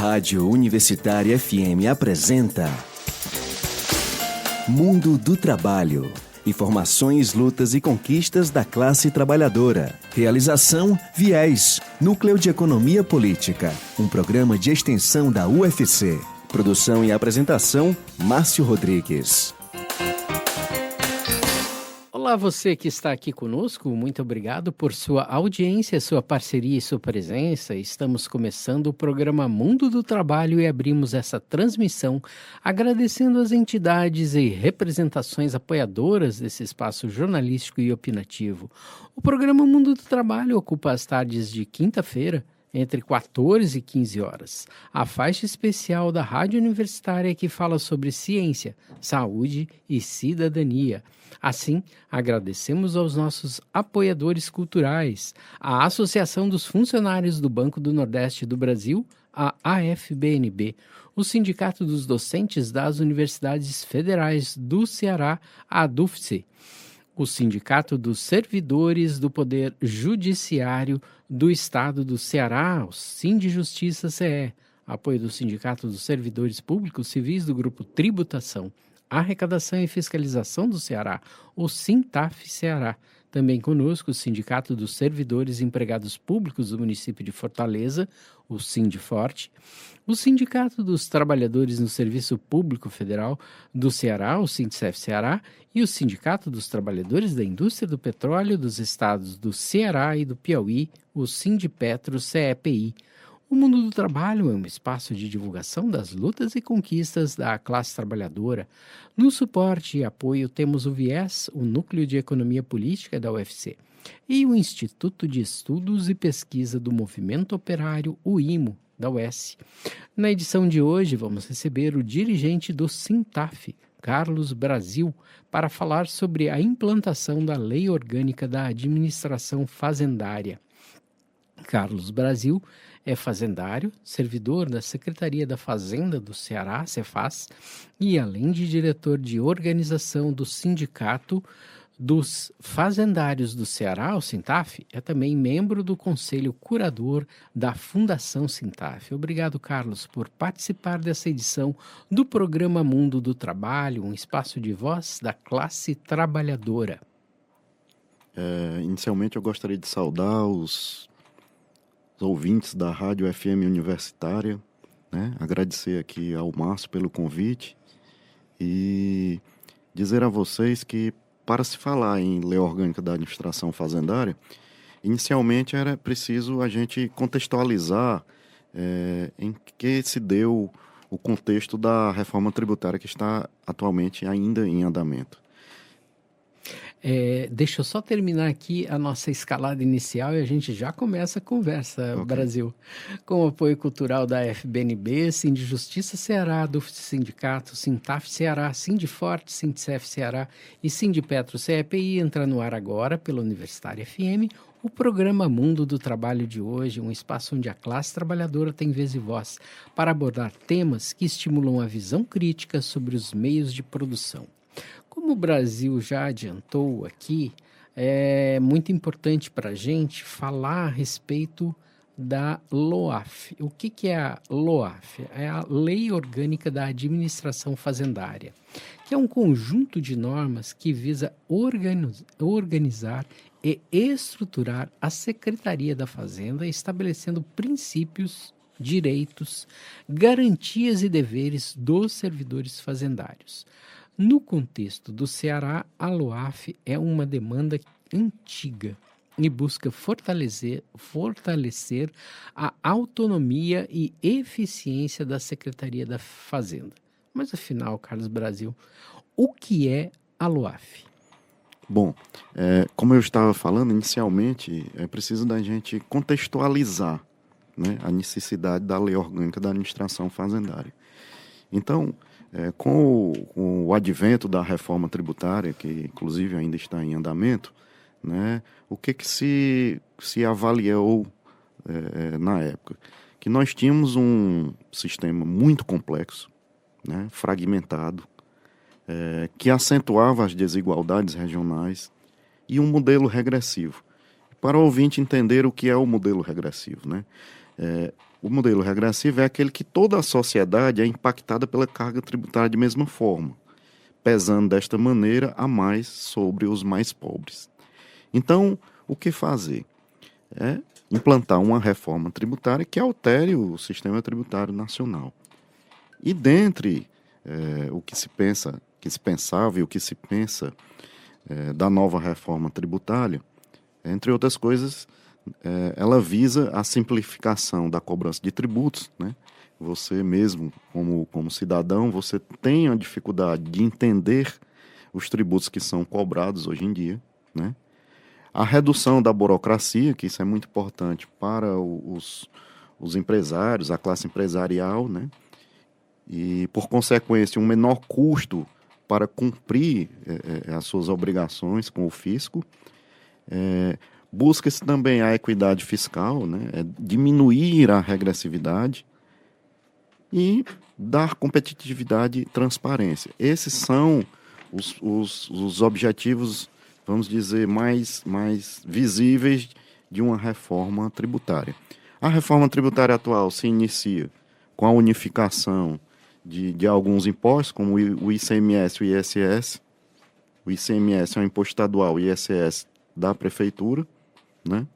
Rádio Universitária FM apresenta Mundo do Trabalho. Informações, lutas e conquistas da classe trabalhadora. Realização Viés, Núcleo de Economia Política. Um programa de extensão da UFC. Produção e apresentação, Márcio Rodrigues. Olá, você que está aqui conosco, muito obrigado por sua audiência, sua parceria e sua presença. Estamos começando o programa Mundo do Trabalho e abrimos essa transmissão agradecendo as entidades e representações apoiadoras desse espaço jornalístico e opinativo. O programa Mundo do Trabalho ocupa as tardes de quinta-feira, entre 14 e 15 horas, a faixa especial da Rádio Universitária que fala sobre ciência, saúde e cidadania. Assim, agradecemos aos nossos apoiadores culturais, a Associação dos Funcionários do Banco do Nordeste do Brasil, a AFBNB, o Sindicato dos Docentes das Universidades Federais do Ceará, a ADUFCE, o Sindicato dos Servidores do Poder Judiciário do Estado do Ceará, o Sindijustiça-CE, apoio do Sindicato dos Servidores Públicos Civis do Grupo Tributação, Arrecadação e Fiscalização do Ceará, o Sintaf-Ceará. Também conosco o Sindicato dos Servidores Empregados Públicos do município de Fortaleza, o Sindiforte, o Sindicato dos Trabalhadores no Serviço Público Federal do Ceará, o Sintcef-Ceará, e o Sindicato dos Trabalhadores da Indústria do Petróleo dos Estados do Ceará e do Piauí, o Sindipetro-CEPI. O Mundo do Trabalho é um espaço de divulgação das lutas e conquistas da classe trabalhadora. No suporte e apoio temos o Viés, o Núcleo de Economia Política da UFC, e o Instituto de Estudos e Pesquisa do Movimento Operário, o IMO, da UES. Na edição de hoje, vamos receber o dirigente do Sintaf, Carlos Brasil, para falar sobre a implantação da Lei Orgânica da Administração Fazendária. Carlos Brasil é fazendário, servidor da Secretaria da Fazenda do Ceará, Cefaz, e além de diretor de organização do Sindicato dos Fazendários do Ceará, o Sintaf, é também membro do Conselho Curador da Fundação Sintaf. Obrigado, Carlos, por participar dessa edição do programa Mundo do Trabalho, um espaço de voz da classe trabalhadora. Inicialmente eu gostaria de saudar os ouvintes da Rádio FM Universitária, né? Agradecer aqui ao Márcio pelo convite e dizer a vocês que para se falar em Lei Orgânica da Administração Fazendária, inicialmente era preciso a gente contextualizar em que se deu o contexto da reforma tributária que está atualmente ainda em andamento. Deixa eu só terminar aqui a nossa escalada inicial e a gente já começa a conversa, okay. Brasil. Com o apoio cultural da FBNB, Sindijustiça Ceará, DUFCE Sindicato, Sintaf Ceará, Sindiforte, Sintcef Ceará e Sindipetro CEPI, entra no ar agora pela Universitária FM o programa Mundo do Trabalho de hoje, um espaço onde a classe trabalhadora tem vez e voz para abordar temas que estimulam a visão crítica sobre os meios de produção. Como o Brasil já adiantou aqui, é muito importante para a gente falar a respeito da LOAF. O que é a LOAF? É a Lei Orgânica da Administração Fazendária, que é um conjunto de normas que visa organizar e estruturar a Secretaria da Fazenda, estabelecendo princípios, direitos, garantias e deveres dos servidores fazendários. No contexto do Ceará, a LOAF é uma demanda antiga e busca fortalecer a autonomia e eficiência da Secretaria da Fazenda. Mas afinal, Carlos Brasil, o que é a LOAF? Bom, como eu estava falando inicialmente, é preciso da gente contextualizar, né, a necessidade da Lei Orgânica da Administração Fazendária. Então, com o advento da reforma tributária, que inclusive ainda está em andamento, né, o que se avaliou na época? Que nós tínhamos um sistema muito complexo, né, fragmentado, que acentuava as desigualdades regionais e um modelo regressivo. Para o ouvinte entender o que é o modelo regressivo, né? O modelo regressivo é aquele que toda a sociedade é impactada pela carga tributária de mesma forma, pesando desta maneira a mais sobre os mais pobres. Então, o que fazer? É implantar uma reforma tributária que altere o sistema tributário nacional. E dentre o que se pensava e o que se pensa da nova reforma tributária, entre outras coisas, ela visa a simplificação da cobrança de tributos, né? Você mesmo, como cidadão, você tem a dificuldade de entender os tributos que são cobrados hoje em dia, né? A redução da burocracia, que isso é muito importante para os empresários, a classe empresarial, né? E, por consequência, um menor custo para cumprir as suas obrigações com o fisco. Busca-se também a equidade fiscal, né? Diminuir a regressividade e dar competitividade e transparência. Esses são os objetivos, vamos dizer, mais visíveis de uma reforma tributária. A reforma tributária atual se inicia com a unificação de alguns impostos, como o ICMS e o ISS. O ICMS é um imposto estadual, o ISS da prefeitura, né?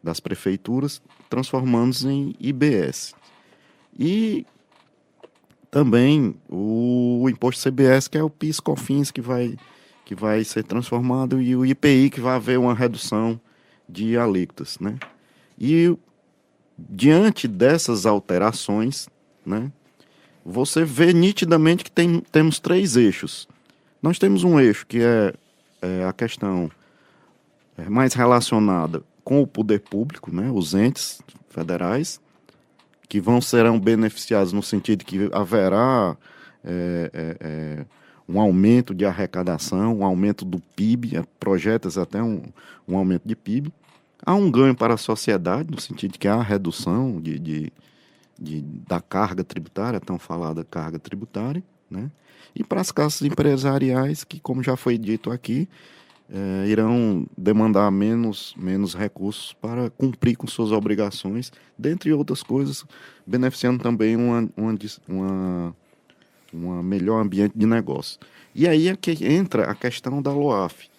Das prefeituras, transformando-os em IBS. E também o imposto CBS, que é o PIS/COFINS, que vai ser transformado, e o IPI, que vai haver uma redução de alíquotas, né? E diante dessas alterações, né, você vê nitidamente que temos três eixos. Nós temos um eixo que é a questão mais relacionada com o poder público, né, os entes federais, que serão beneficiados no sentido de que haverá um aumento de arrecadação, um aumento do PIB, projeta-se até um aumento de PIB. Há um ganho para a sociedade, no sentido de que há redução da carga tributária, a tão falada carga tributária, né? E para as classes empresariais, que, como já foi dito aqui, irão demandar menos recursos para cumprir com suas obrigações, dentre outras coisas, beneficiando também uma melhor ambiente de negócio. E aí é que entra a questão da LOAF.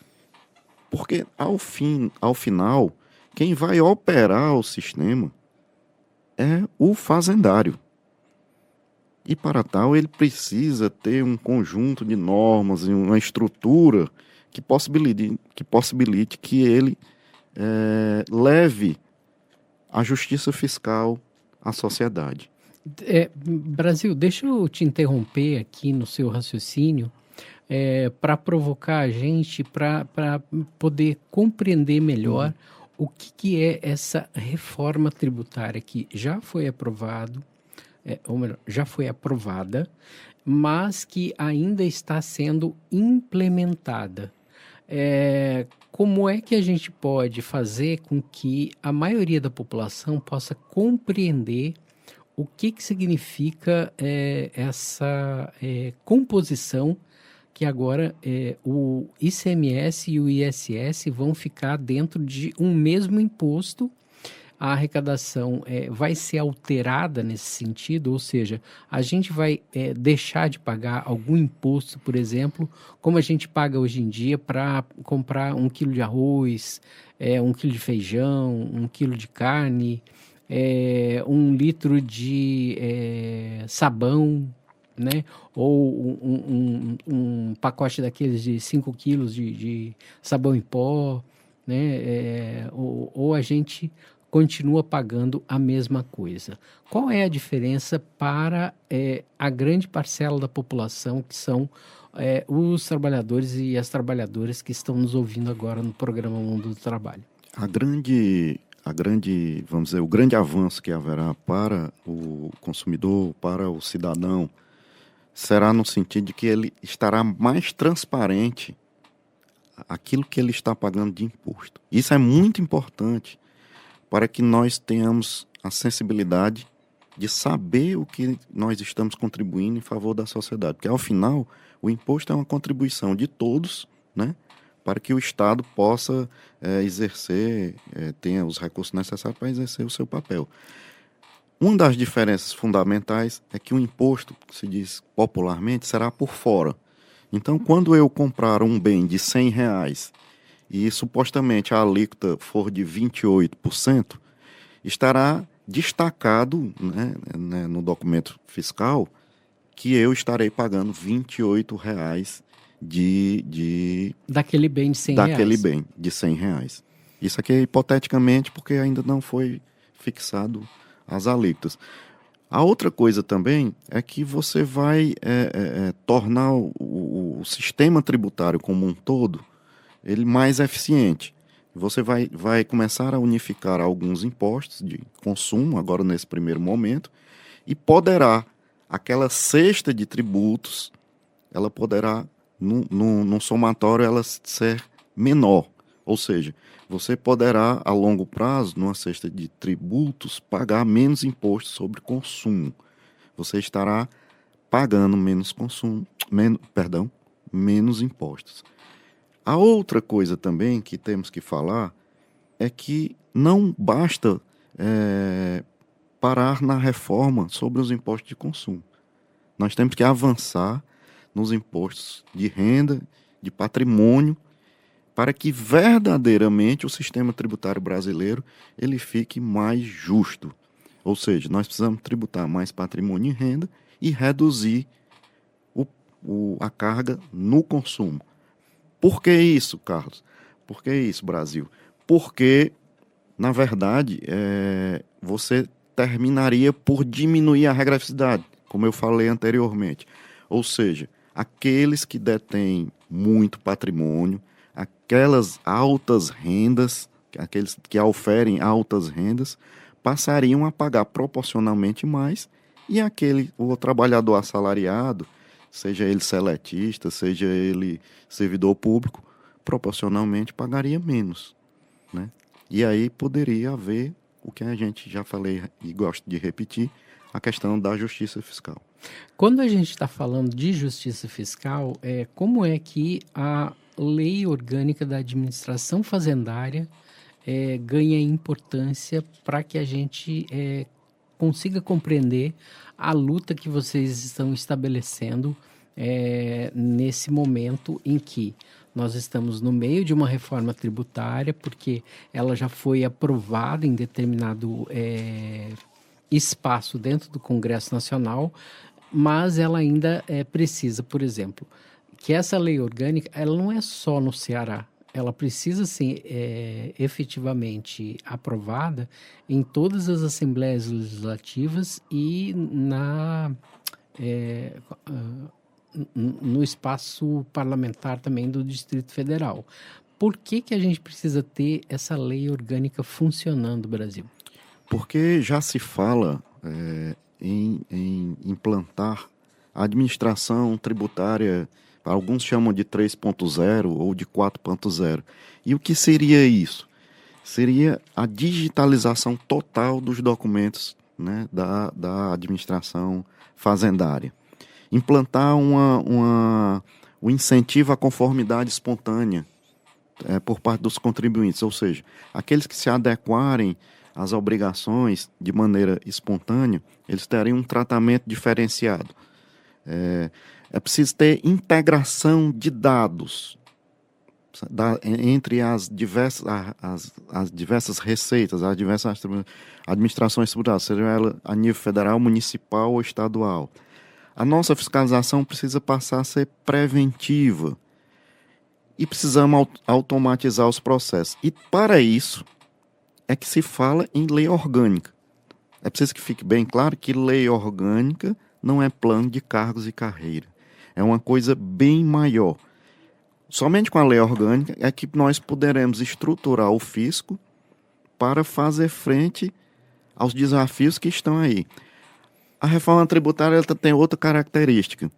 Porque, ao final, quem vai operar o sistema é o fazendário. E, para tal, ele precisa ter um conjunto de normas e uma estrutura que possibilite que ele leve a justiça fiscal à sociedade. Brasil, deixa eu te interromper aqui no seu raciocínio para provocar a gente, para poder compreender melhor o que é essa reforma tributária que já foi aprovado, ou melhor, já foi aprovada, mas que ainda está sendo implementada. Como é que a gente pode fazer com que a maioria da população possa compreender o que significa essa composição que agora o ICMS e o ISS vão ficar dentro de um mesmo imposto? A arrecadação vai ser alterada nesse sentido, ou seja, a gente vai deixar de pagar algum imposto, por exemplo, como a gente paga hoje em dia para comprar 1 quilo de arroz, 1 quilo de feijão, 1 quilo de carne, 1 litro de sabão, né? Ou um pacote daqueles de 5 quilos de sabão em pó, né? Ou a gente continua pagando a mesma coisa. Qual é a diferença para a grande parcela da população, que são os trabalhadores e as trabalhadoras que estão nos ouvindo agora no programa Mundo do Trabalho? Vamos dizer, o grande avanço que haverá para o consumidor, para o cidadão, será no sentido de que ele estará mais transparente aquilo que ele está pagando de imposto. Isso é muito importante para que nós tenhamos a sensibilidade de saber o que nós estamos contribuindo em favor da sociedade. Porque, ao final, o imposto é uma contribuição de todos, né, para que o Estado possa exercer, tenha os recursos necessários para exercer o seu papel. Uma das diferenças fundamentais é que o imposto, que se diz popularmente, será por fora. Então, quando eu comprar um bem de R$ 100 e supostamente a alíquota for de 28%, estará destacado, né, no documento fiscal que eu estarei pagando R$ 28 daquele bem de R$ 100. daquele bem de R$ 100. Isso aqui é hipoteticamente porque ainda não foi fixado as alíquotas. A outra coisa também é que você vai tornar o sistema tributário como um todo ele mais eficiente. Você vai começar a unificar alguns impostos de consumo, agora nesse primeiro momento, e poderá, aquela cesta de tributos, ela poderá, num somatório, ela ser menor. Ou seja, você poderá, a longo prazo, numa cesta de tributos, pagar menos impostos sobre consumo. Você estará pagando menos consumo, menos impostos. A outra coisa também que temos que falar é que não basta parar na reforma sobre os impostos de consumo. Nós temos que avançar nos impostos de renda, de patrimônio, para que verdadeiramente o sistema tributário brasileiro ele fique mais justo. Ou seja, nós precisamos tributar mais patrimônio e renda e reduzir a carga no consumo. Por que isso, Carlos? Por que isso, Brasil? Porque, na verdade, você terminaria por diminuir a regressividade, como eu falei anteriormente. Ou seja, aqueles que detêm muito patrimônio, aquelas altas rendas, aqueles que oferem altas rendas, passariam a pagar proporcionalmente mais, e o trabalhador assalariado, seja ele seletista, seja ele servidor público, proporcionalmente pagaria menos, né? E aí poderia haver o que a gente já falei e gosto de repetir, a questão da justiça fiscal. Quando a gente está falando de justiça fiscal, como é que a lei orgânica da administração fazendária ganha importância para que a gente consiga compreender a luta que vocês estão estabelecendo nesse momento em que nós estamos no meio de uma reforma tributária, porque ela já foi aprovada em determinado espaço dentro do Congresso Nacional, mas ela ainda precisa, por exemplo, que essa lei orgânica, ela não é só no Ceará, ela precisa ser efetivamente aprovada em todas as assembleias legislativas e no espaço parlamentar também do Distrito Federal. Por que a gente precisa ter essa lei orgânica funcionando no Brasil? Porque já se fala em implantar a administração tributária, alguns chamam de 3.0 ou de 4.0. E o que seria isso? Seria a digitalização total dos documentos, né, da administração fazendária. Implantar o incentivo à conformidade espontânea por parte dos contribuintes, ou seja, aqueles que se adequarem às obrigações de maneira espontânea, eles teriam um tratamento diferenciado. É preciso ter integração de dados entre as diversas receitas, as diversas administrações tributárias, seja ela a nível federal, municipal ou estadual. A nossa fiscalização precisa passar a ser preventiva e precisamos automatizar os processos. E para isso é que se fala em lei orgânica. É preciso que fique bem claro que lei orgânica não é plano de cargos e carreira. É uma coisa bem maior. Somente com a lei orgânica é que nós poderemos estruturar o fisco para fazer frente aos desafios que estão aí. A reforma tributária ela tem outra característica.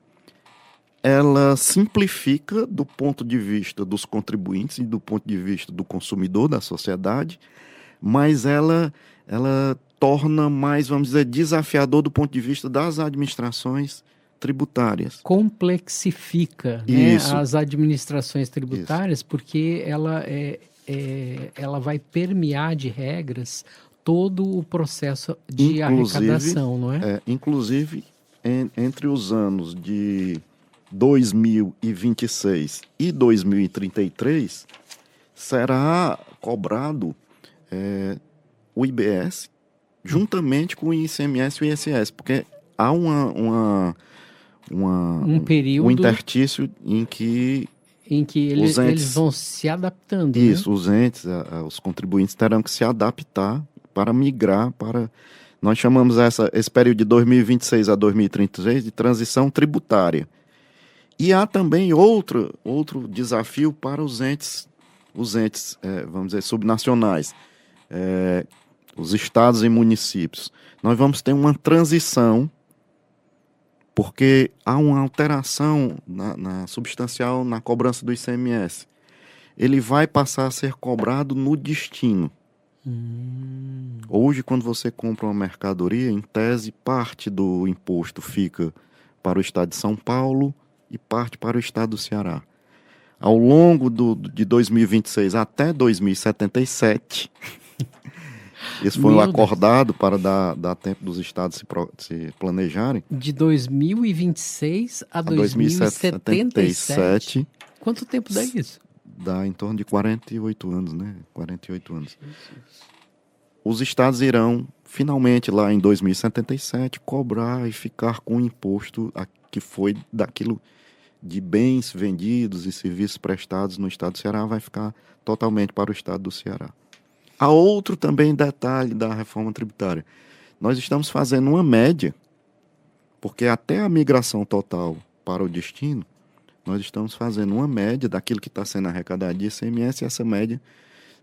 Ela simplifica do ponto de vista dos contribuintes e do ponto de vista do consumidor, da sociedade, mas ela torna mais, vamos dizer, desafiador do ponto de vista das administrações tributárias. Complexifica, né, as administrações tributárias, porque ela vai permear de regras todo o processo de arrecadação, não é? Inclusive, entre os anos de 2026 e 2033, será cobrado o IBS juntamente com o ICMS e o ISS, porque há um interstício em que eles vão se adaptando. Isso, né? Os entes, os contribuintes terão que se adaptar para migrar para... Nós chamamos esse período de 2026 a 2033 de transição tributária. E há também outro desafio para os entes, vamos dizer, subnacionais, os estados e municípios. Nós vamos ter uma transição, porque há uma alteração substancial na cobrança do ICMS. Ele vai passar a ser cobrado no destino. Hoje, quando você compra uma mercadoria, em tese, parte do imposto fica para o estado de São Paulo e parte para o estado do Ceará. Ao longo de 2026 até 2077, isso foi acordado para dar tempo dos estados se planejarem. De 2026 a 2077. Quanto tempo dá isso? Dá em torno de 48 anos, né? 48 anos. Os estados irão, finalmente, lá em 2077, cobrar e ficar com o imposto que foi daquilo de bens vendidos e serviços prestados no estado do Ceará, vai ficar totalmente para o estado do Ceará. Há outro também detalhe da reforma tributária. Nós estamos fazendo uma média, porque até a migração total para o destino, nós estamos fazendo uma média daquilo que está sendo arrecadado de ICMS, e essa média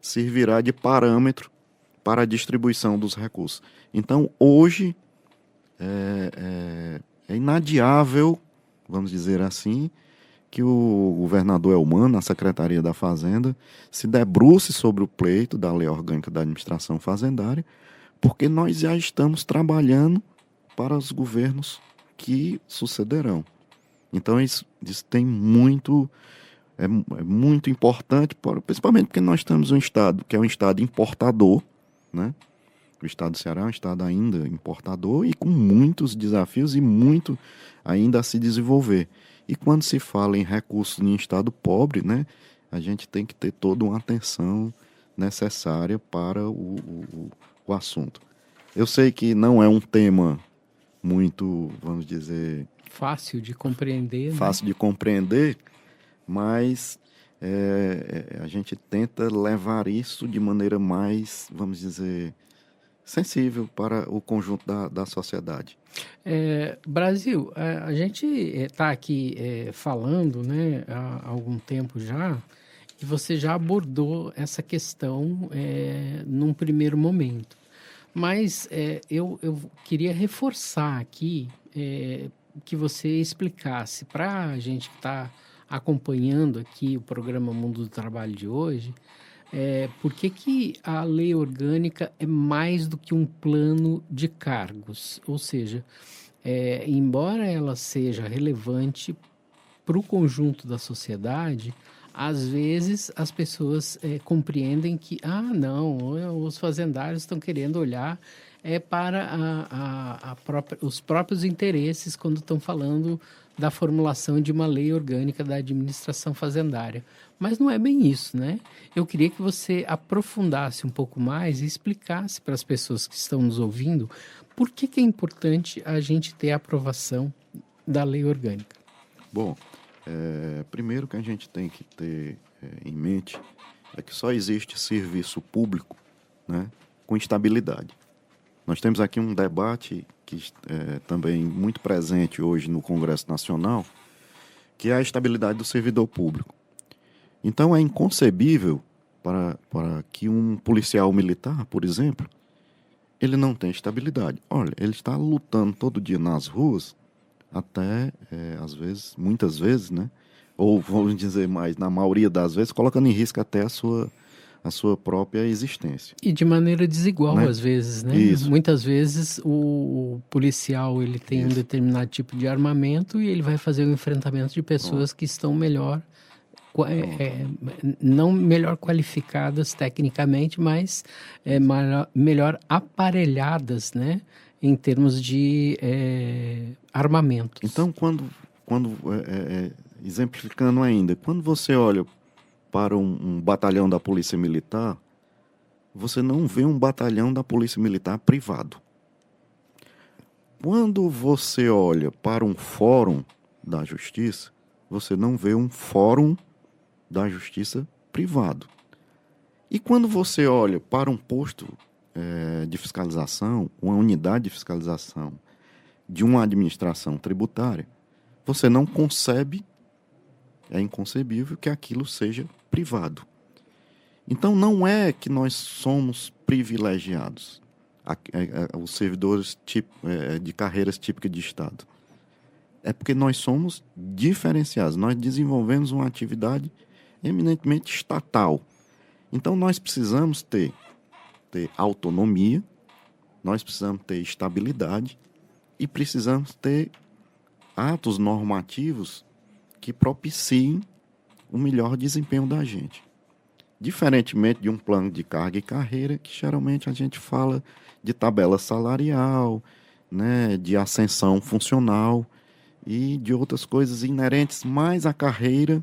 servirá de parâmetro para a distribuição dos recursos. Então, hoje, é inadiável, vamos dizer assim, que o governador Elmano, a Secretaria da Fazenda, se debruce sobre o pleito da Lei Orgânica da Administração Fazendária, porque nós já estamos trabalhando para os governos que sucederão. Então, isso tem muito... É muito importante, principalmente porque nós temos um estado que é um estado importador, né? O estado do Ceará é um estado ainda importador e com muitos desafios e muito ainda a se desenvolver. E quando se fala em recursos em estado pobre, né, a gente tem que ter toda uma atenção necessária para o assunto. Eu sei que não é um tema muito, vamos dizer... Fácil de compreender. Fácil de compreender, mas a gente tenta levar isso de maneira mais, vamos dizer, sensível para o conjunto da sociedade. Brasil, a gente está aqui falando, né, há algum tempo já, e você já abordou essa questão num primeiro momento. Mas eu queria reforçar aqui que você explicasse para a gente que está acompanhando aqui o programa Mundo do Trabalho de hoje, por que a lei orgânica é mais do que um plano de cargos? Ou seja, embora ela seja relevante para o conjunto da sociedade, às vezes as pessoas compreendem que, os fazendários estão querendo olhar para os próprios interesses quando estão falando da formulação de uma lei orgânica da administração fazendária. Mas não é bem isso, né? Eu queria que você aprofundasse um pouco mais e explicasse para as pessoas que estão nos ouvindo por que é importante a gente ter a aprovação da lei orgânica. Bom, primeiro que a gente tem que ter em mente é que só existe serviço público, né, com estabilidade. Nós temos aqui um debate que é também muito presente hoje no Congresso Nacional, que é a estabilidade do servidor público. Então é inconcebível para que um policial militar, por exemplo, ele não tenha estabilidade. Olha, ele está lutando todo dia nas ruas, até, às vezes, muitas vezes, né? Ou vamos dizer mais, na maioria das vezes, colocando em risco até a sua própria existência. E de maneira desigual, né? Às vezes, né? Isso. Muitas vezes o policial ele tem um determinado tipo de armamento e ele vai fazer o enfrentamento de pessoas que estão melhor não melhor qualificadas tecnicamente, mas melhor aparelhadas, né, em termos de armamentos. Então, exemplificando ainda, quando você olha para um batalhão da Polícia Militar, você não vê um batalhão da Polícia Militar privado. Quando você olha para um fórum da Justiça, você não vê um fórum da Justiça privado. E quando você olha para um posto de fiscalização, uma unidade de fiscalização de uma administração tributária, você não concebe, é inconcebível que aquilo seja privado. Então não é que nós somos privilegiados, os servidores de carreiras típicas de Estado. É porque nós somos diferenciados, nós desenvolvemos uma atividade eminentemente estatal. Então nós precisamos ter autonomia, nós precisamos ter estabilidade e precisamos ter atos normativos que propiciem o melhor desempenho da gente. Diferentemente de um plano de carga e carreira, que geralmente a gente fala de tabela salarial, né, de ascensão funcional e de outras coisas inerentes mais à carreira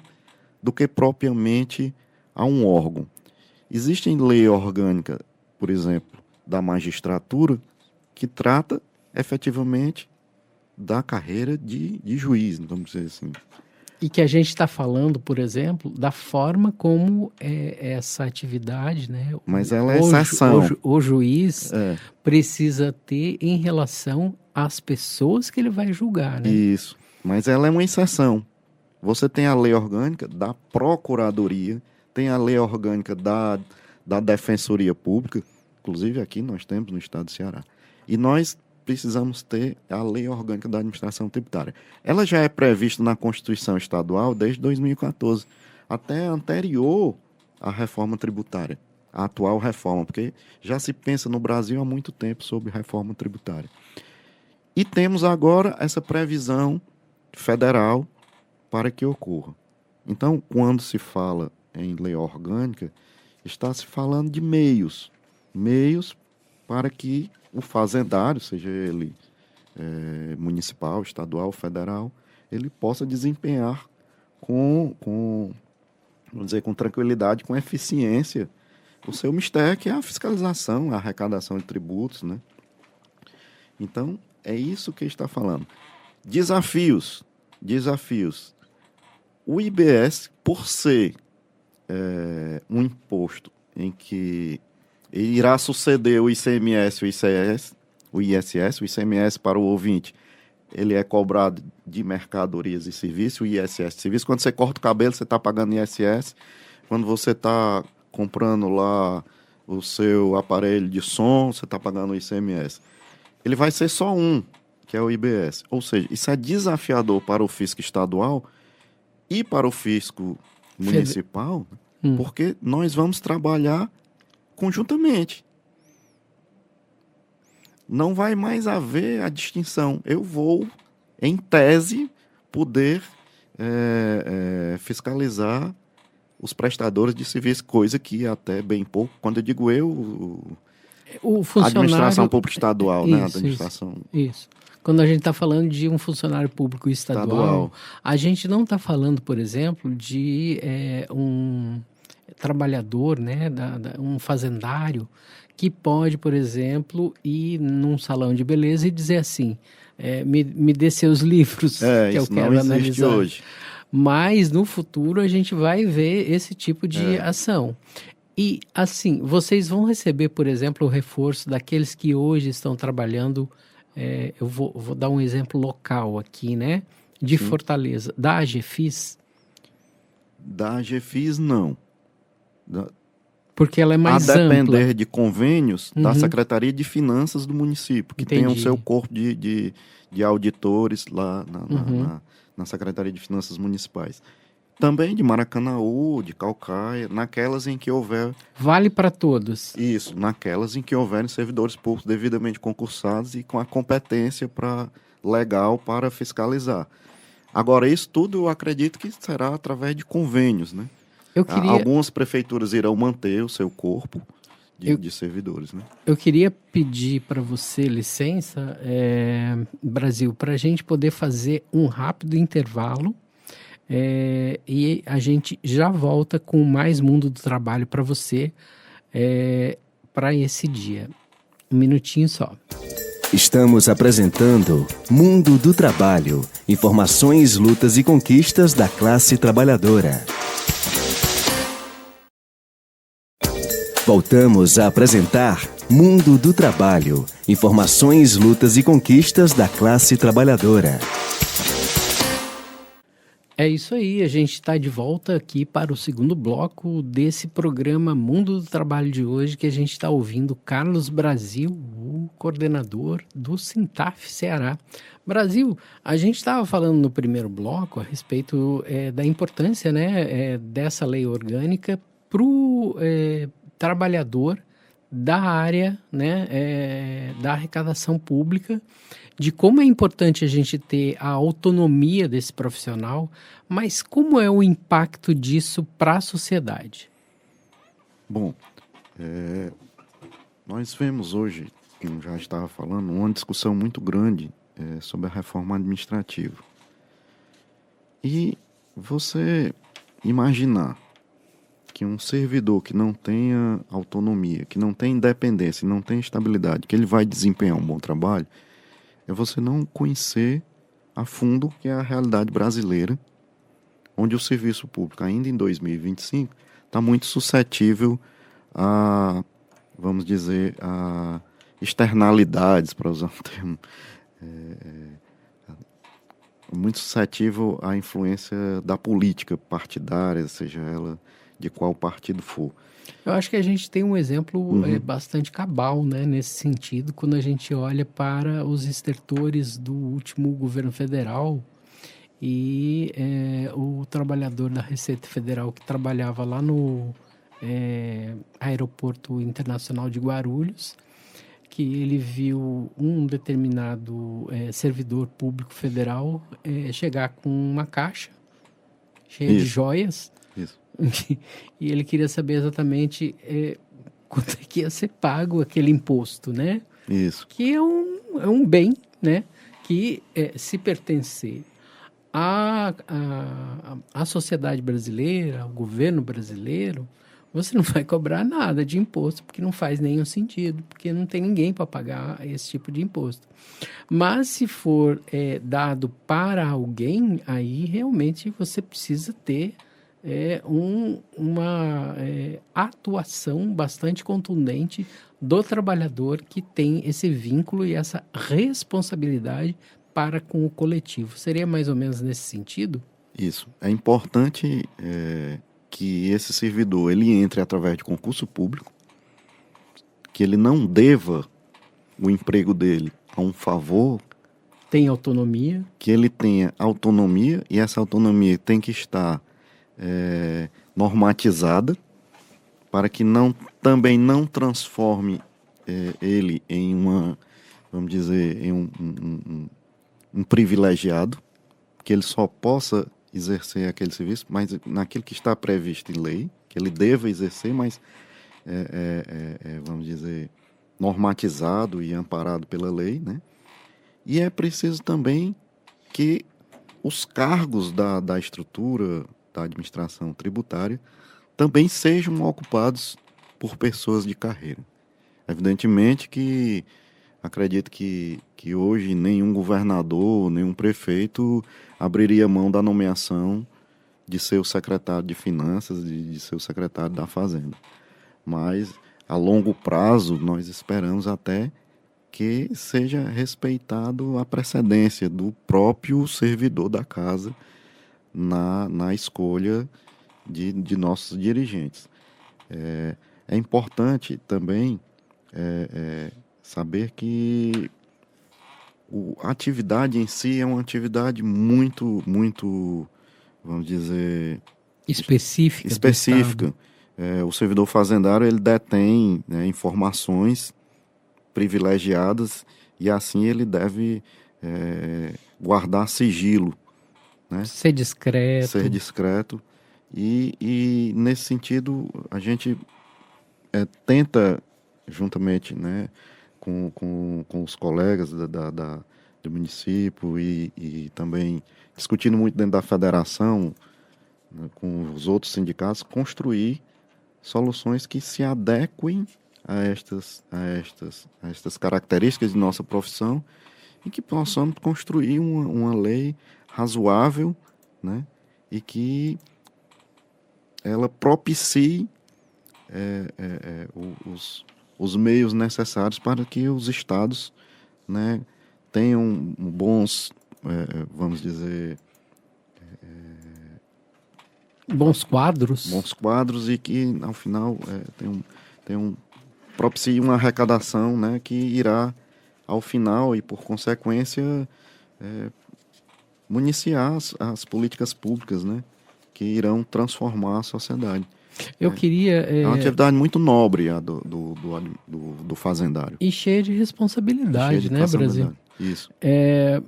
do que propriamente a um órgão. Existe lei orgânica, por exemplo, da magistratura, que trata efetivamente da carreira de juiz, vamos dizer assim. E que a gente está falando, por exemplo, da forma como essa atividade, né? Mas ela é exceção. O juiz precisa ter em relação às pessoas que ele vai julgar, né? Isso, mas ela é uma exceção. Você tem a lei orgânica da Procuradoria, tem a lei orgânica da Defensoria Pública, inclusive aqui nós temos no estado do Ceará. E nós precisamos ter a lei orgânica da administração tributária. Ela já é prevista na Constituição Estadual desde 2014, até anterior à reforma tributária, a atual reforma, porque já se pensa no Brasil há muito tempo sobre reforma tributária. E temos agora essa previsão federal para que ocorra. Então, quando se fala em lei orgânica, está se falando de meios para que o fazendário, seja ele municipal, estadual, federal, ele possa desempenhar vamos dizer, com tranquilidade, com eficiência, o seu mistério, que é a fiscalização, a arrecadação de tributos, né? Então, é isso que está falando. Desafios. O IBS, por ser um imposto em que irá suceder o ICMS, o ISS, o ICMS para o ouvinte, ele é cobrado de mercadorias e serviços, o ISS de serviços. Quando você corta o cabelo, você está pagando ISS. Quando você está comprando lá o seu aparelho de som, você está pagando o ICMS. Ele vai ser só um, que é o IBS. Ou seja, isso é desafiador para o fisco estadual e para o fisco municipal, porque nós vamos trabalhar conjuntamente. Não vai mais haver a distinção. Eu vou, em tese, poder fiscalizar os prestadores de serviço, coisa que até bem pouco, quando eu digo o funcionário, a administração pública estadual, né? A administração. Isso. Quando a gente está falando de um funcionário público estadual, a gente não está falando, por exemplo, de um trabalhador, né, um fazendário, que pode, por exemplo, ir num salão de beleza e dizer assim, me dê seus livros que eu quero analisar. Hoje. Mas no futuro a gente vai ver esse tipo de ação. E assim, vocês vão receber, por exemplo, o reforço daqueles que hoje estão trabalhando, eu vou dar um exemplo local aqui, né? De Sim. Fortaleza. Da AGFIS? Da AGFIS, não. Porque ela é mais ampla. A depender de convênios da Secretaria de Finanças do município, que tem o seu corpo de auditores lá na Secretaria de Finanças Municipais. Também de Maracanaú, de Caucaia, naquelas em que houver... Vale para todos. Isso, naquelas em que houverem servidores públicos devidamente concursados e com a competência legal para fiscalizar. Agora, isso tudo eu acredito que será através de convênios, né? Algumas prefeituras irão manter o seu corpo de servidores, né? Eu queria pedir para você licença, Brasil, para a gente poder fazer um rápido intervalo e a gente já volta com mais Mundo do Trabalho para você para esse dia. Um minutinho só. Estamos apresentando Mundo do Trabalho. Informações, lutas e conquistas da classe trabalhadora. Voltamos a apresentar Mundo do Trabalho. Informações, lutas e conquistas da classe trabalhadora. É isso aí, a gente está de volta aqui para o segundo bloco desse programa Mundo do Trabalho de hoje, que a gente está ouvindo Carlos Brasil, o coordenador do Sintaf Ceará. Brasil, a gente estava falando no primeiro bloco a respeito da importância, né, dessa lei orgânica para o trabalhador da área, né, da arrecadação pública, de como é importante a gente ter a autonomia desse profissional, mas como é o impacto disso para a sociedade? Bom, nós vemos hoje, como já estava falando, uma discussão muito grande sobre a reforma administrativa. E você imaginar que um servidor que não tenha autonomia, que não tem independência, não tem estabilidade, que ele vai desempenhar um bom trabalho, é você não conhecer a fundo o que é a realidade brasileira, onde o serviço público, ainda em 2025, está muito suscetível a, vamos dizer, a externalidades, para usar um termo, muito suscetível à influência da política partidária, seja ela de qual partido for. Eu acho que a gente tem um exemplo bastante cabal, né, nesse sentido, quando a gente olha para os estertores do último governo federal e o trabalhador da Receita Federal que trabalhava lá no Aeroporto Internacional de Guarulhos, que ele viu um determinado servidor público federal chegar com uma caixa cheia de joias. Isso. E ele queria saber exatamente quanto é que ia ser pago aquele imposto, né? Isso. Que é um bem, né? Que se pertencer à sociedade brasileira, ao governo brasileiro, você não vai cobrar nada de imposto, porque não faz nenhum sentido, porque não tem ninguém para pagar esse tipo de imposto. Mas se for dado para alguém, aí realmente você precisa ter uma atuação bastante contundente do trabalhador que tem esse vínculo e essa responsabilidade para com o coletivo. Seria mais ou menos nesse sentido? Isso. É importante que esse servidor ele entre através de concurso público, que ele não deva o emprego dele a um favor. Tem autonomia. Que ele tenha autonomia, e essa autonomia tem que estar normatizada, para que também não transforme ele em vamos dizer, em um privilegiado, que ele só possa exercer aquele serviço, mas naquilo que está previsto em lei, que ele deva exercer, mas vamos dizer, normatizado e amparado pela lei, né? E é preciso também que os cargos da estrutura da administração tributária também sejam ocupados por pessoas de carreira. Evidentemente que acredito que hoje nenhum governador, nenhum prefeito abriria mão da nomeação de seu secretário de Finanças, de seu secretário da Fazenda. Mas, a longo prazo, nós esperamos até que seja respeitado a precedência do próprio servidor da casa na escolha de nossos dirigentes. É importante também saber que a atividade em si é uma atividade muito, muito, vamos dizer, específica. O servidor fazendário ele detém, né, informações privilegiadas, e assim ele deve guardar sigilo, né? Ser discreto. Ser discreto. E nesse sentido, a gente tenta, juntamente, né, com os colegas do município e também discutindo muito dentro da federação, né, com os outros sindicatos, construir soluções que se adequem a estas características de nossa profissão e que possamos construir uma lei razoável, né, e que ela propicie os meios necessários para que os estados, né, tenham bons, vamos dizer, bons quadros. Bons quadros e que, ao final, propicie uma arrecadação, né, que irá, ao final, e por consequência, municiar as políticas públicas, né, que irão transformar a sociedade. Eu queria... É uma atividade muito nobre a do fazendário. E cheia de responsabilidade, né, Brasil? Isso.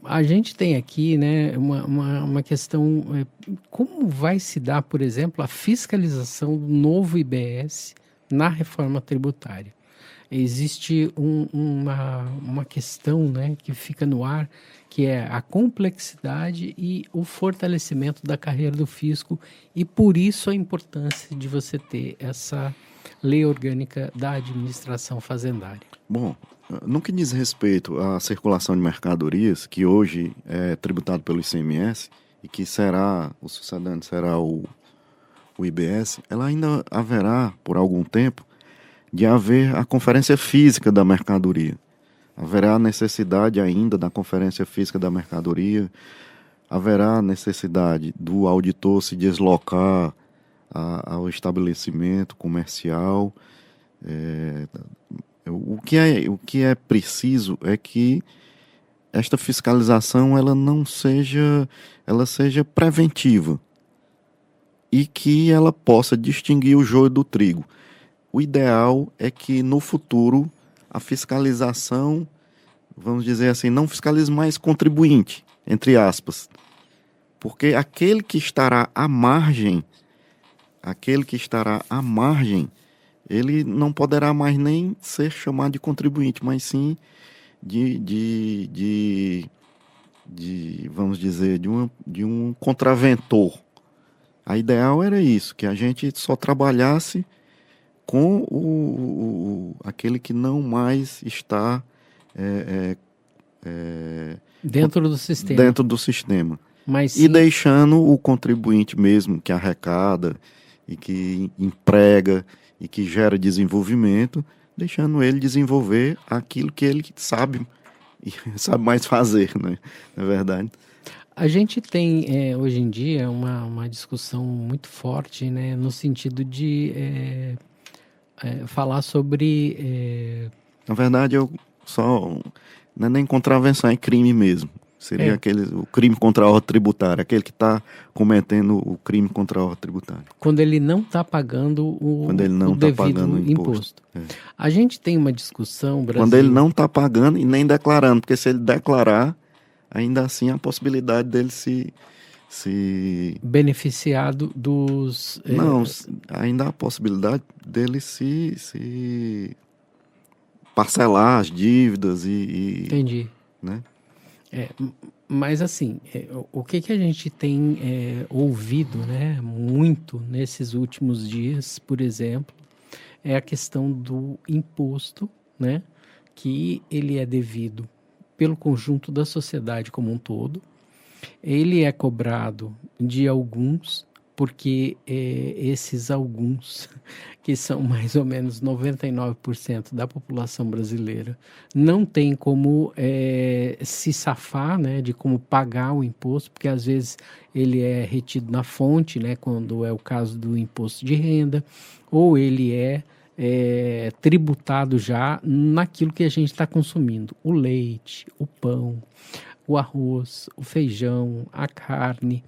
A gente tem aqui, né, uma questão, como vai se dar, por exemplo, a fiscalização do novo IBS na reforma tributária? Existe uma questão, né, que fica no ar, que é a complexidade e o fortalecimento da carreira do fisco, e por isso a importância de você ter essa lei orgânica da administração fazendária. Bom, no que diz respeito à circulação de mercadorias, que hoje é tributado pelo ICMS e que o sucedâneo será o IBS, ela ainda haverá, por algum tempo, de haver a conferência física da mercadoria. Haverá necessidade ainda da conferência física da mercadoria, haverá necessidade do auditor se deslocar ao estabelecimento comercial. O que é preciso é que esta fiscalização ela seja preventiva e que ela possa distinguir o joio do trigo. O ideal é que no futuro a fiscalização, vamos dizer assim, não fiscalize mais contribuinte, entre aspas, porque aquele que estará à margem, ele não poderá mais nem ser chamado de contribuinte, mas sim vamos dizer, de um contraventor. A ideal era isso, que a gente só trabalhasse com aquele que não mais está dentro do sistema. Mas e deixando o contribuinte mesmo que arrecada e que emprega e que gera desenvolvimento, deixando ele desenvolver aquilo que ele sabe mais fazer, né? Na verdade. A gente tem hoje em dia uma discussão muito forte, né, no sentido de falar sobre... Na verdade, não é nem contravenção, é crime mesmo. Seria o crime contra a ordem tributária, aquele que está cometendo o crime contra a ordem tributária. Quando ele não está pagando o devido imposto. A gente tem uma discussão, Brasil... Quando ele não está pagando e nem declarando, porque se ele declarar, ainda assim a possibilidade dele se beneficiado dos... Não, ainda há a possibilidade dele se parcelar as dívidas e... Entendi. Né? Mas assim, o que a gente tem ouvido, né, muito nesses últimos dias, por exemplo, é a questão do imposto, né, que ele é devido pelo conjunto da sociedade como um todo. Ele é cobrado de alguns, porque esses alguns, que são mais ou menos 99% da população brasileira, não tem como se safar, né, de como pagar o imposto, porque às vezes ele é retido na fonte, né, quando é o caso do imposto de renda, ou ele é tributado já naquilo que a gente está consumindo: o leite, o pão, o arroz, o feijão, a carne,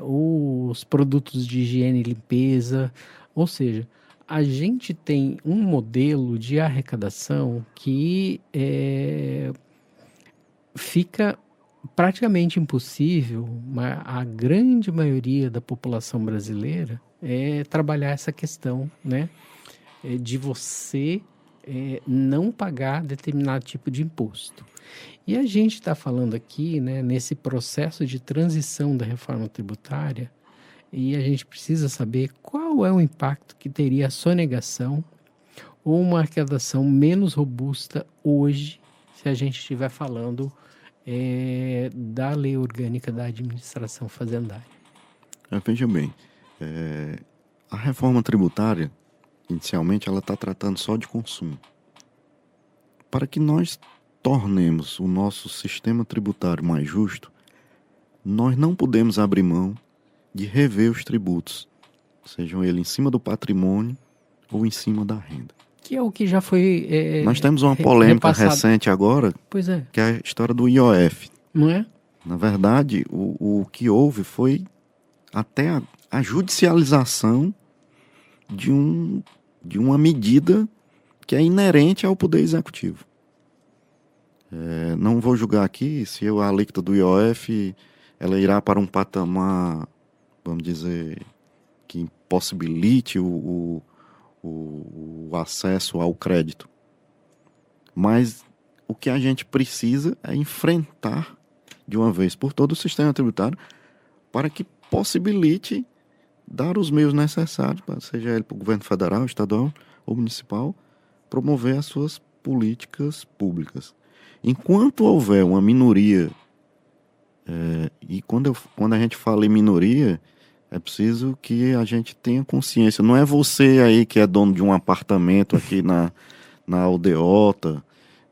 os produtos de higiene e limpeza. Ou seja, a gente tem um modelo de arrecadação que fica praticamente impossível, a grande maioria da população brasileira trabalhar essa questão, né, de você não pagar determinado tipo de imposto. E a gente está falando aqui, né, nesse processo de transição da reforma tributária, e a gente precisa saber qual é o impacto que teria a sonegação ou uma arrecadação menos robusta hoje, se a gente estiver falando da Lei Orgânica da Administração Fazendária. Veja bem, a reforma tributária, inicialmente, ela está tratando só de consumo. Para que nós tornemos o nosso sistema tributário mais justo, nós não podemos abrir mão de rever os tributos, sejam eles em cima do patrimônio ou em cima da renda. Que é o que já foi Nós temos uma polêmica repassado. recente agora, Pois é. que é a história do IOF. Não é? Na verdade, o que houve foi até a judicialização de uma medida que é inerente ao Poder Executivo. Não vou julgar aqui se a alíquota do IOF ela irá para um patamar, vamos dizer, que impossibilite o acesso ao crédito. Mas o que a gente precisa é enfrentar de uma vez por todas o sistema tributário para que possibilite dar os meios necessários, seja ele para o governo federal, estadual ou municipal, promover as suas políticas públicas. Enquanto houver uma minoria, e quando a gente fala em minoria, é preciso que a gente tenha consciência. Não é você aí que é dono de um apartamento aqui na aldeota,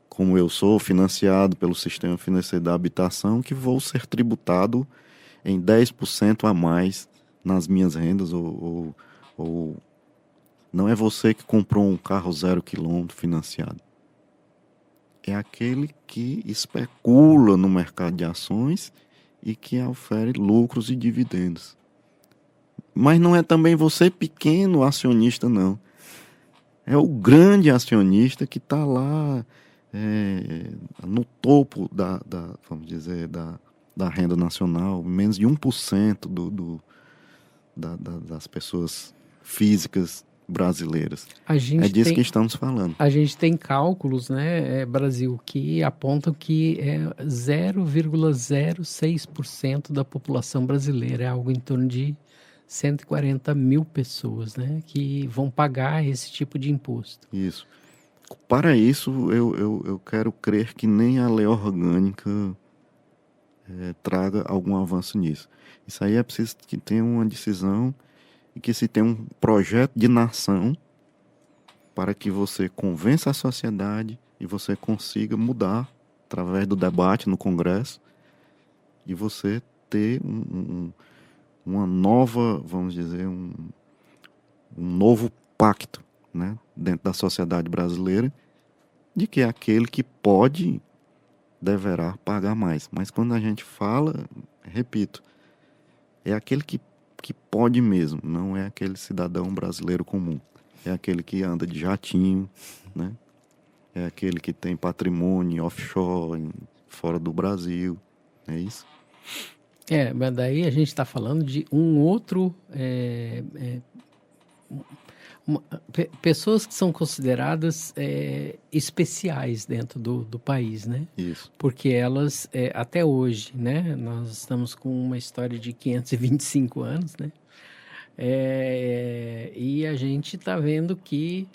como eu sou, financiado pelo Sistema Financeiro da Habitação, que vou ser tributado em 10% a mais nas minhas rendas, ou não é você que comprou um carro 0 quilômetro financiado. É aquele que especula no mercado de ações e que ofere lucros e dividendos. Mas não é também você pequeno acionista, não. É o grande acionista que está lá no topo vamos dizer, da renda nacional, menos de 1% das pessoas físicas brasileiras. É disso que estamos falando. A gente tem cálculos, né, Brasil, que apontam que 0,06% da população brasileira, é algo em torno de 140 mil pessoas, né, que vão pagar esse tipo de imposto. Isso. Para isso, eu quero crer que nem a lei orgânica traga algum avanço nisso. Isso aí é preciso que tenha uma decisão e que se tenha um projeto de nação para que você convença a sociedade e você consiga mudar através do debate no Congresso e você ter uma nova, vamos dizer, um novo pacto, né, dentro da sociedade brasileira, de que aquele que pode deverá pagar mais. Mas quando a gente fala, repito, é aquele que pode mesmo, não é aquele cidadão brasileiro comum. É aquele que anda de jatinho, né? É aquele que tem patrimônio offshore, fora do Brasil, é isso? Mas daí a gente está falando de um outro... pessoas que são consideradas especiais dentro do país, né? Isso. Porque elas, até hoje, né? Nós estamos com uma história de 525 anos, né? E a gente está vendo que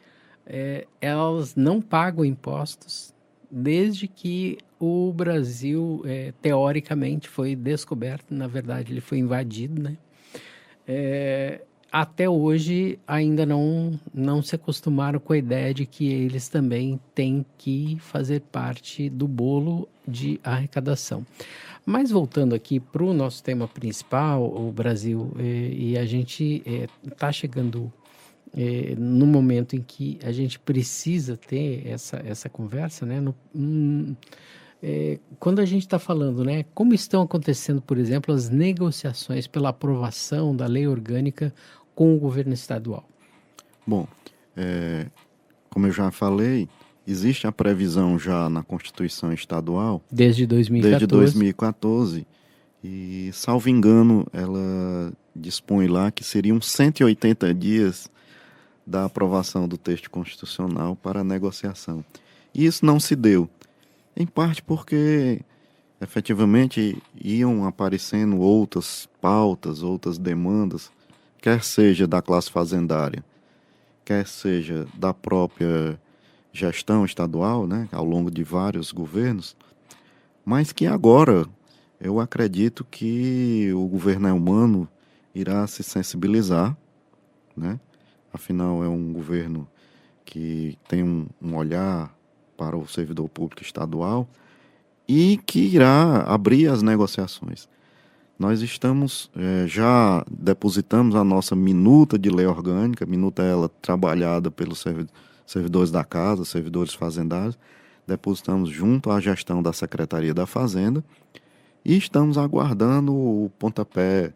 elas não pagam impostos desde que o Brasil, teoricamente, foi descoberto. Na verdade, ele foi invadido, né? Até hoje ainda não se acostumaram com a ideia de que eles também têm que fazer parte do bolo de arrecadação. Mas voltando aqui para o nosso tema principal, o Brasil, e a gente está chegando no momento em que a gente precisa ter essa conversa, né? Quando a gente está falando, né, como estão acontecendo, por exemplo, as negociações pela aprovação da lei orgânica com o governo estadual? Bom, como eu já falei, existe a previsão já na Constituição Estadual Desde 2014. desde 2014, e, salvo engano, ela dispõe lá que seriam 180 dias da aprovação do texto constitucional para a negociação. E isso não se deu, em parte porque, efetivamente, iam aparecendo outras pautas, outras demandas, quer seja da classe fazendária, quer seja da própria gestão estadual, né, ao longo de vários governos, mas que agora eu acredito que o governo Elmano irá se sensibilizar, né? Afinal, é um governo que tem um olhar para o servidor público estadual e que irá abrir as negociações. Nós já depositamos a nossa minuta de lei orgânica, minuta ela trabalhada pelos servidores da casa, servidores fazendários, depositamos junto à gestão da Secretaria da Fazenda e estamos aguardando o pontapé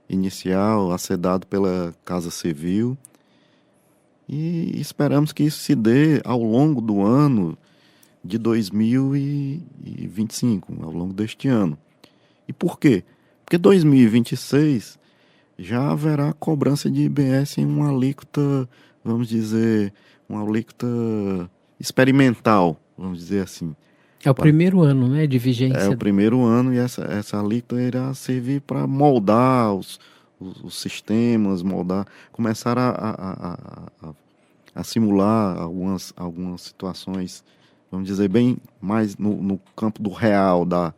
inicial a ser dado pela Casa Civil e esperamos que isso se dê ao longo do ano de 2025, ao longo deste ano. E por quê? Porque 2026 já haverá cobrança de IBS em uma alíquota, vamos dizer, uma alíquota experimental, vamos dizer assim. É o primeiro ano, né, de vigência. É o primeiro ano, e essa alíquota irá servir para moldar os sistemas, começar a simular algumas situações, vamos dizer, bem mais no campo do real, da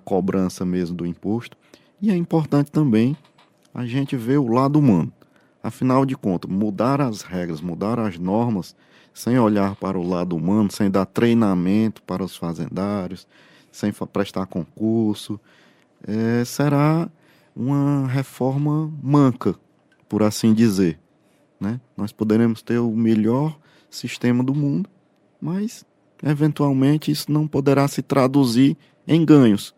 cobrança mesmo do imposto. E é importante também a gente ver o lado humano. Afinal de contas, mudar as regras, mudar as normas, sem olhar para o lado humano, sem dar treinamento para os fazendários, sem prestar concurso, será uma reforma manca, por assim dizer, né? Nós poderemos ter o melhor sistema do mundo, mas, eventualmente, isso não poderá se traduzir em ganhos.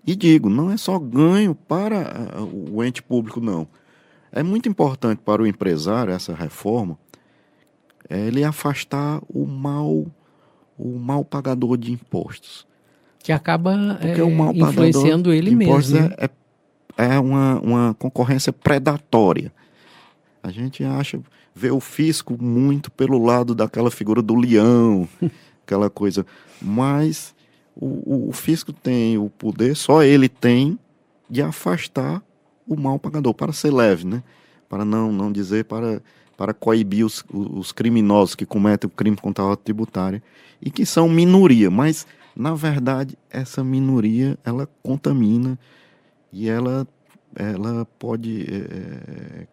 E digo, não é só ganho para o ente público, não. É muito importante para o empresário essa reforma, ele afastar o mal pagador de impostos. Que acaba o influenciando ele mesmo. É uma concorrência predatória. A gente vê o fisco muito pelo lado daquela figura do leão, aquela coisa. Mas o fisco tem o poder, só ele tem, de afastar o mal pagador, para ser leve, né? Para não dizer, para coibir os criminosos que cometem o crime contra a ordem tributária e que são minoria, mas na verdade essa minoria ela contamina e ela pode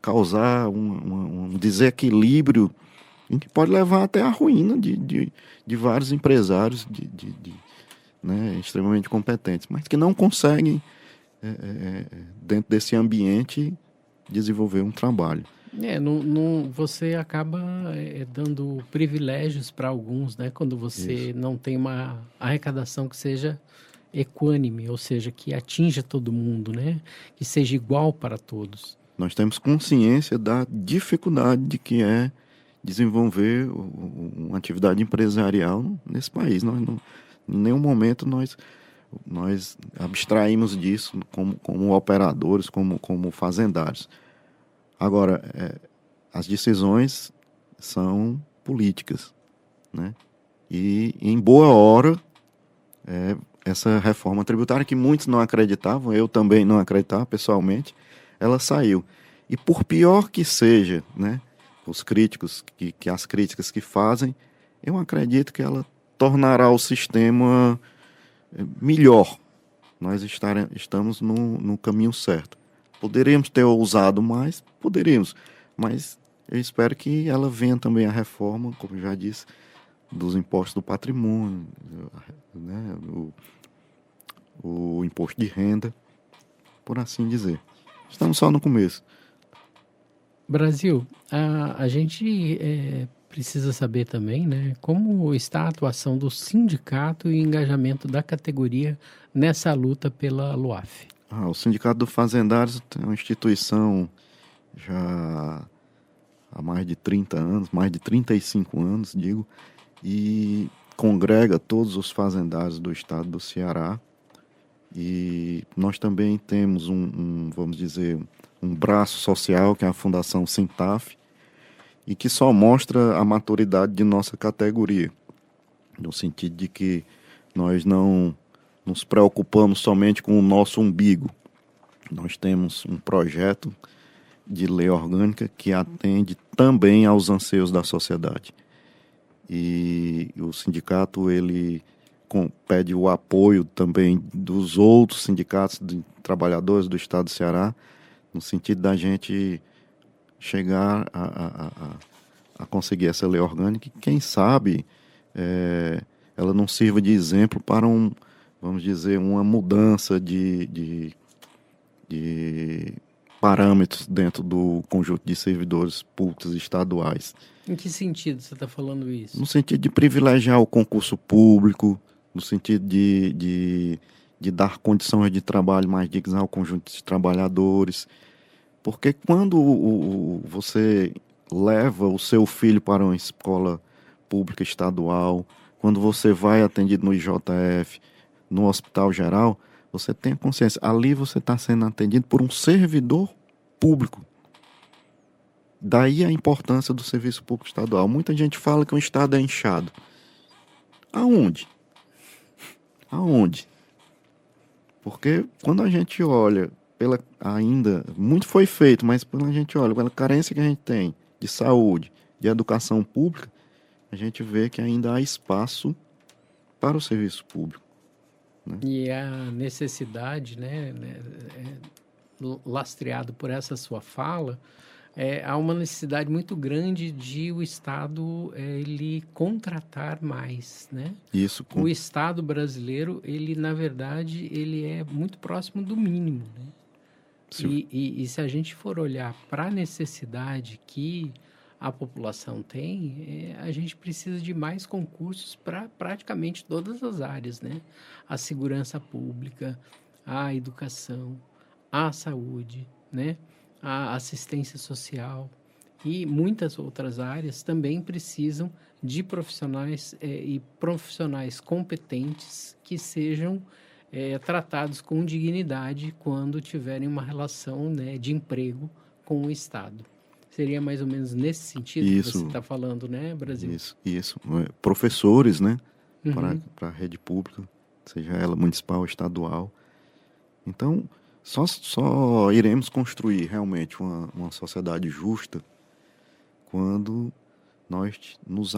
causar um desequilíbrio em que pode levar até à ruína de vários empresários né, extremamente competentes, mas que não conseguem dentro desse ambiente desenvolver um trabalho. Você acaba dando privilégios para alguns, né? Quando você Isso. não tem uma arrecadação que seja equânime, ou seja, que atinja todo mundo, né? Que seja igual para todos. Nós temos consciência da dificuldade de que é desenvolver uma atividade empresarial nesse país. Em nenhum momento nós abstraímos disso como operadores, como fazendários. Agora, as decisões são políticas, né? E em boa hora, essa reforma tributária, que muitos não acreditavam, eu também não acreditava pessoalmente, ela saiu. E por pior que seja, né, os críticos, que as críticas que fazem, eu acredito que ela tornará o sistema melhor. Nós estamos no caminho certo. Poderíamos ter ousado mais? Poderíamos, mas eu espero que ela venha também a reforma, como já disse, dos impostos do patrimônio, né, o imposto de renda, por assim dizer. Estamos só no começo. Brasil, a gente precisa saber também, né, como está a atuação do sindicato e o engajamento da categoria nessa luta pela LUAF. O Sindicato dos Fazendários é uma instituição já há mais de 30 anos, mais de 35 anos, digo, e congrega todos os fazendários do estado do Ceará. E nós também temos vamos dizer, um braço social, que é a Fundação Sintaf, e que só mostra a maturidade de nossa categoria, no sentido de que nós não nos preocupamos somente com o nosso umbigo. Nós temos um projeto de lei orgânica que atende também aos anseios da sociedade. E o sindicato, ele pede o apoio também dos outros sindicatos de trabalhadores do estado do Ceará, no sentido da gente chegar a conseguir essa lei orgânica, e quem sabe ela não sirva de exemplo para vamos dizer, uma mudança de parâmetros dentro do conjunto de servidores públicos estaduais. Em que sentido você está falando isso? No sentido de privilegiar o concurso público, no sentido de dar condições de trabalho mais dignas ao conjunto de trabalhadores. Porque quando você leva o seu filho para uma escola pública estadual, quando você vai atendido no IJF, no Hospital Geral, você tem a consciência, ali você está sendo atendido por um servidor público. Daí a importância do serviço público estadual. Muita gente fala que o estado é inchado. Aonde? Aonde? Porque quando a gente olha ainda, muito foi feito, mas quando a gente olha pela carência que a gente tem de saúde, de educação pública, a gente vê que ainda há espaço para o serviço público. Né? E a necessidade, né, lastreado por essa sua fala, há uma necessidade muito grande de o Estado ele contratar mais, né? Isso. O Estado brasileiro, ele na verdade, ele é muito próximo do mínimo, né? E se a gente for olhar para a necessidade que a população tem, a gente precisa de mais concursos para praticamente todas as áreas, né? A segurança pública, a educação, a saúde, né? A assistência social e muitas outras áreas também precisam de profissionais e profissionais competentes que sejam tratados com dignidade quando tiverem uma relação, né, de emprego com o Estado. Seria mais ou menos nesse sentido que você está falando, né, Brasil? Isso. Professores, né, Uhum. para a rede pública, seja ela municipal ou estadual. Então, só iremos construir realmente uma sociedade justa quando nós nos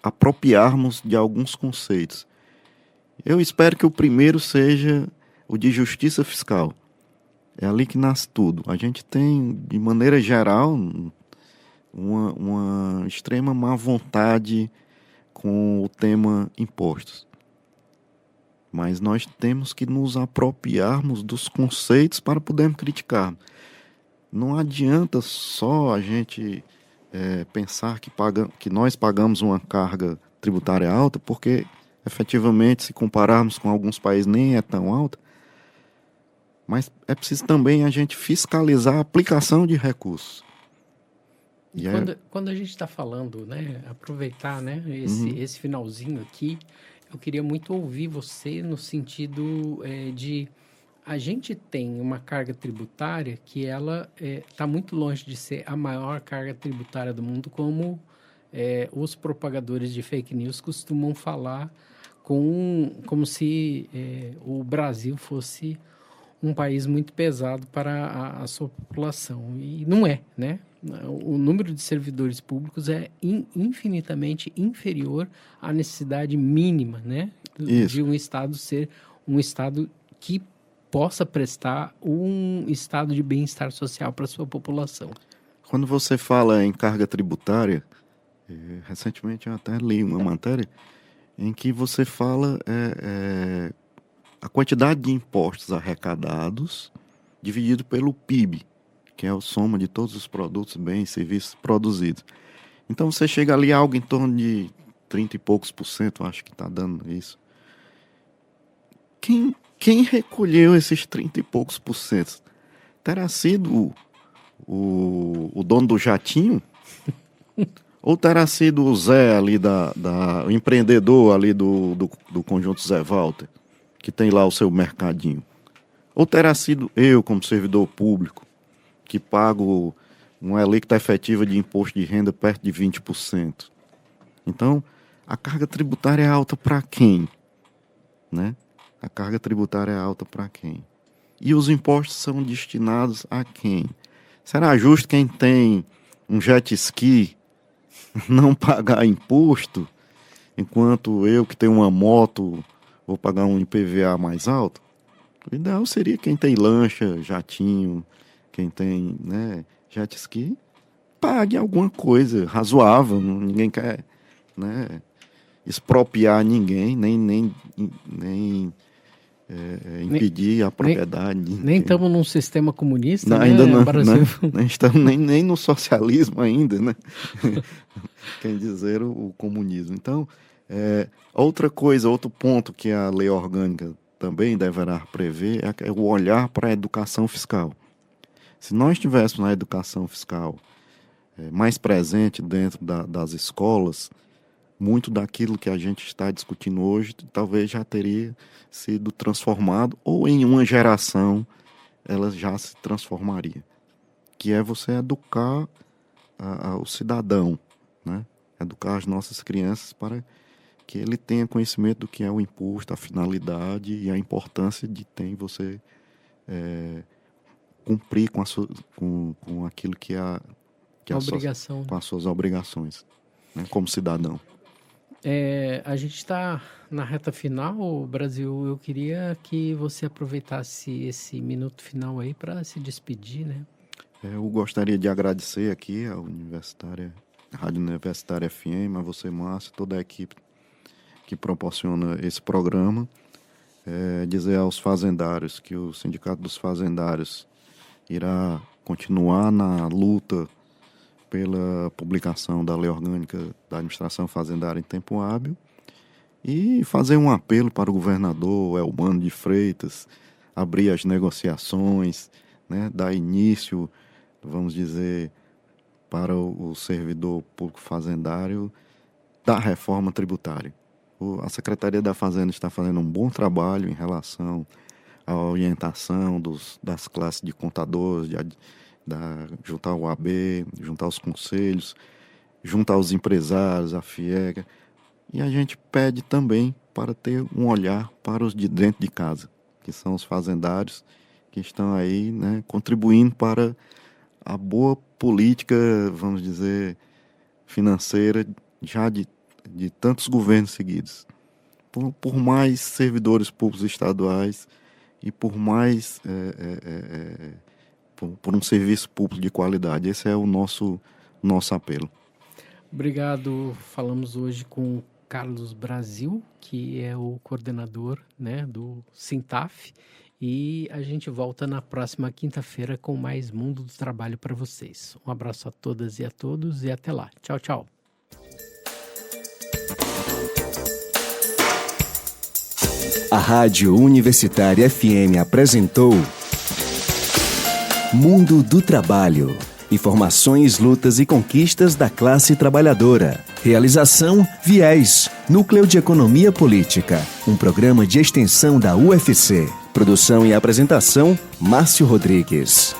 apropriarmos de alguns conceitos. Eu espero que o primeiro seja o de justiça fiscal. É ali que nasce tudo. A gente tem, de maneira geral, uma extrema má vontade com o tema impostos. Mas nós temos que nos apropriarmos dos conceitos para podermos criticar. Não adianta só a gente pensar que nós pagamos uma carga tributária alta, porque efetivamente, se compararmos com alguns países, nem é tão alta. Mas é preciso também a gente fiscalizar a aplicação de recursos. Quando a gente está falando, né, aproveitar, né, esse finalzinho aqui, eu queria muito ouvir você no sentido de a gente tem uma carga tributária que ela está muito longe de ser a maior carga tributária do mundo, como os propagadores de fake news costumam falar, como se o Brasil fosse um país muito pesado para a sua população. E não é, né? O número de servidores públicos é infinitamente inferior à necessidade mínima, né? De um Estado ser um Estado que possa prestar um estado de bem-estar social para a sua população. Quando você fala em carga tributária, recentemente eu até li uma matéria em que você fala a quantidade de impostos arrecadados dividido pelo PIB, que é a soma de todos os produtos, bens e serviços produzidos. Então você chega ali a algo em torno de 30 e poucos %, acho que está dando isso. Quem recolheu esses 30 e poucos %? Terá sido o dono do jatinho? Ou terá sido o Zé ali, o empreendedor ali do Conjunto Zé Walter, que tem lá o seu mercadinho? Ou terá sido eu, como servidor público, que pago uma alíquota efetiva de imposto de renda perto de 20%? Então, a carga tributária é alta para quem? Né? A carga tributária é alta para quem? E os impostos são destinados a quem? Será justo quem tem um jet ski não pagar imposto, enquanto eu que tenho uma moto vou pagar um IPVA mais alto? O ideal seria quem tem lancha, jatinho, quem tem, né, jet ski, pague alguma coisa razoável. Ninguém quer, né, expropriar ninguém, nem impedir a propriedade. Nem estamos num sistema comunista, não, né, ainda não, Brasil? Nem estamos nem no socialismo ainda, né? Quem dizer o comunismo. Então, outra coisa, outro ponto que a lei orgânica também deverá prever é o olhar para a educação fiscal. Se nós tivéssemos a educação fiscal mais presente dentro das escolas, muito daquilo que a gente está discutindo hoje talvez já teria sido transformado, ou em uma geração ela já se transformaria. Que é você educar o cidadão, né? Educar as nossas crianças para que ele tenha conhecimento do que é o imposto, a finalidade e a importância de você cumprir com aquilo que é obrigação. Com as suas obrigações, né, como cidadão. A gente está na reta final, Brasil. Eu queria que você aproveitasse esse minuto final aí para se despedir, né? Eu gostaria de agradecer aqui à Rádio Universitária FM, a você, Márcio, toda a equipe que proporciona esse programa. Dizer aos fazendários que o Sindicato dos Fazendários irá continuar na luta pela publicação da Lei Orgânica da Administração Fazendária em tempo hábil e fazer um apelo para o governador Elmano de Freitas abrir as negociações, né, dar início, vamos dizer, para o servidor público fazendário da reforma tributária. A Secretaria da Fazenda está fazendo um bom trabalho em relação à orientação das classes de contadores, junto ao AB, junto aos conselhos, junto aos empresários, a FIEGA. E a gente pede também para ter um olhar para os de dentro de casa, que são os fazendários que estão aí, né, contribuindo para a boa política, vamos dizer, financeira já de tantos governos seguidos. Por mais servidores públicos estaduais e por mais por um serviço público de qualidade. Esse é o nosso apelo. Obrigado. Falamos hoje com Carlos Brasil, que é o coordenador, né, do Sintaf, e a gente volta na próxima quinta-feira com mais Mundo do Trabalho para vocês. Um abraço a todas e a todos e até lá. Tchau, tchau. A Rádio Universitária FM apresentou Mundo do Trabalho. Informações, lutas e conquistas da classe trabalhadora. Realização Viés, Núcleo de Economia Política. Um programa de extensão da UFC. Produção e apresentação, Márcio Rodrigues.